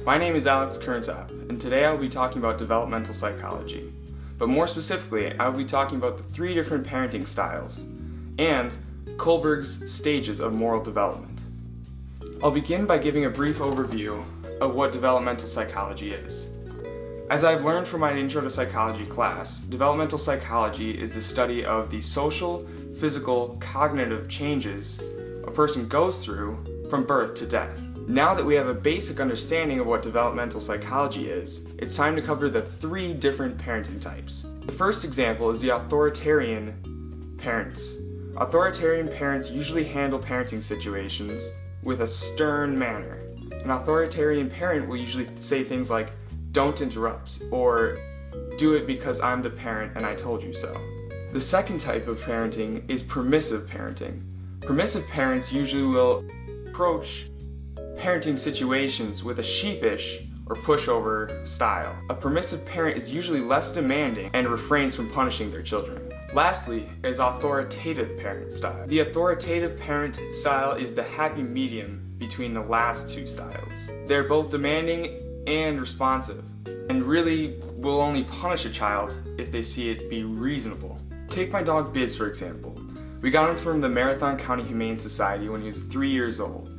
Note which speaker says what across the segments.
Speaker 1: My name is Alex Kerntop, and today I will be talking about developmental psychology. But more specifically, I will be talking about the 3 different parenting styles and Kohlberg's stages of moral development. I'll begin by giving a brief overview of what developmental psychology is. As I've learned from my Intro to Psychology class, developmental psychology is the study of the social, physical, cognitive changes a person goes through from birth to death. Now that we have a basic understanding of what developmental psychology is, it's time to cover the 3 different parenting types. The first example is the authoritarian parents. Authoritarian parents usually handle parenting situations with a stern manner. An authoritarian parent will usually say things like, "Don't interrupt," or "Do it because I'm the parent and I told you so." The second type of parenting is permissive parenting. Permissive parents usually will approach parenting situations with a sheepish or pushover style. A permissive parent is usually less demanding and refrains from punishing their children. Lastly is authoritative parent style. The authoritative parent style is the happy medium between the last 2 styles. They're both demanding and responsive, and really will only punish a child if they see it be reasonable. Take my dog Biz for example. We got him from the Marathon County Humane Society when he was 3 years old.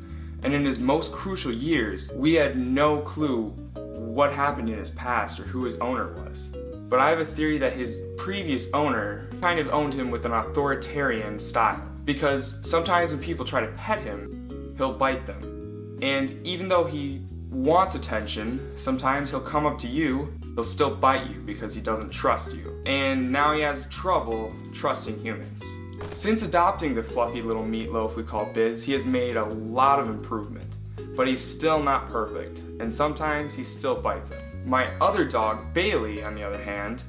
Speaker 1: And in his most crucial years, we had no clue what happened in his past or who his owner was. But I have a theory that his previous owner kind of owned him with an authoritarian style. Because sometimes when people try to pet him, he'll bite them. And even though he wants attention, sometimes he'll come up to you, he'll still bite you because he doesn't trust you. And now he has trouble trusting humans. Since adopting the fluffy little meatloaf we call Biz, he has made a lot of improvement, but he's still not perfect, and sometimes he still bites him. My other dog, Bailey, on the other hand,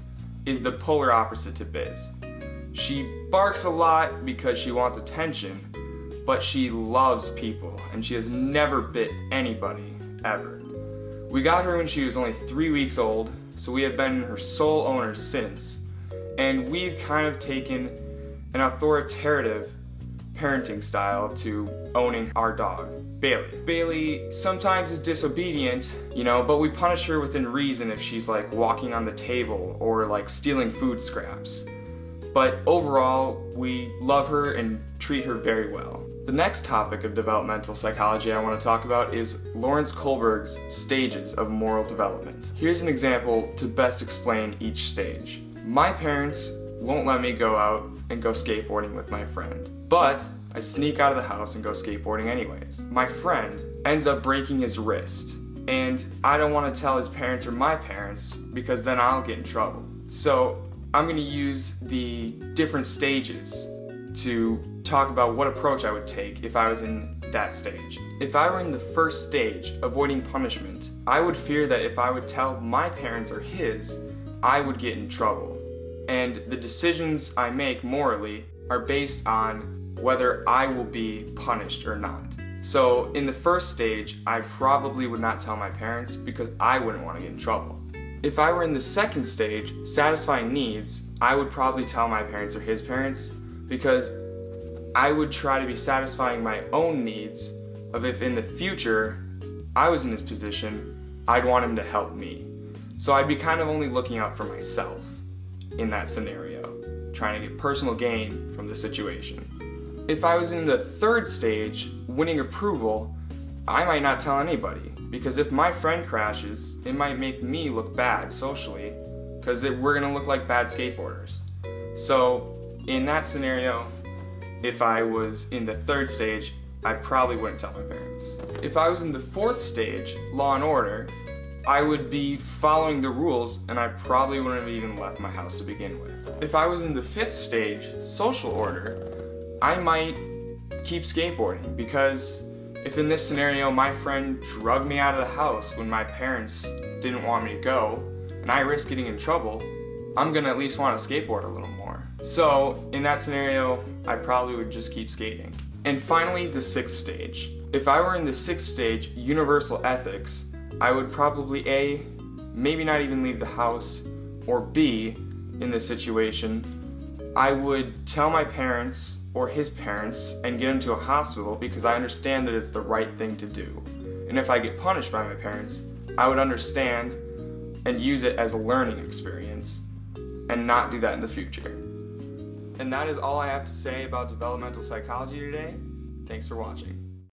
Speaker 1: is the polar opposite to Biz. She barks a lot because she wants attention, but she loves people, and she has never bit anybody, ever. We got her when she was only 3 weeks old, so we have been her sole owner since, and we've kind of taken an authoritative parenting style to owning our dog, Bailey. Bailey sometimes is disobedient, but we punish her within reason if she's like walking on the table or like stealing food scraps. But overall, we love her and treat her very well. The next topic of developmental psychology I want to talk about is Lawrence Kohlberg's stages of moral development. Here's an example to best explain each stage. My parents won't let me go out and go skateboarding with my friend, but I sneak out of the house and go skateboarding anyways. My friend ends up breaking his wrist, and I don't want to tell his parents or my parents because then I'll get in trouble. So I'm going to use the different stages to talk about what approach I would take if I was in that stage. If I were in the first stage, avoiding punishment, I would fear that if I would tell my parents or his, I would get in trouble. And the decisions I make morally are based on whether I will be punished or not. So in the first stage, I probably would not tell my parents because I wouldn't want to get in trouble. If I were in the second stage, satisfying needs, I would probably tell my parents or his parents because I would try to be satisfying my own needs of if in the future I was in his position, I'd want him to help me. So I'd be kind of only looking out for myself in that scenario, trying to get personal gain from the situation. If I was in the third stage, winning approval, I might not tell anybody, because if my friend crashes, it might make me look bad socially, because we're gonna look like bad skateboarders. So in that scenario, if I was in the third stage, I probably wouldn't tell my parents. If I was in the fourth stage, law and order, I would be following the rules and I probably wouldn't have even left my house to begin with. If I was in the fifth stage, social order, I might keep skateboarding because if in this scenario my friend drugged me out of the house when my parents didn't want me to go and I risk getting in trouble, I'm gonna at least want to skateboard a little more. So in that scenario, I probably would just keep skating. And finally, the sixth stage. If I were in the sixth stage, universal ethics, I would probably A, maybe not even leave the house, or B, in this situation, I would tell my parents or his parents and get him to a hospital because I understand that it's the right thing to do. And if I get punished by my parents, I would understand and use it as a learning experience and not do that in the future. And that is all I have to say about developmental psychology today. Thanks for watching.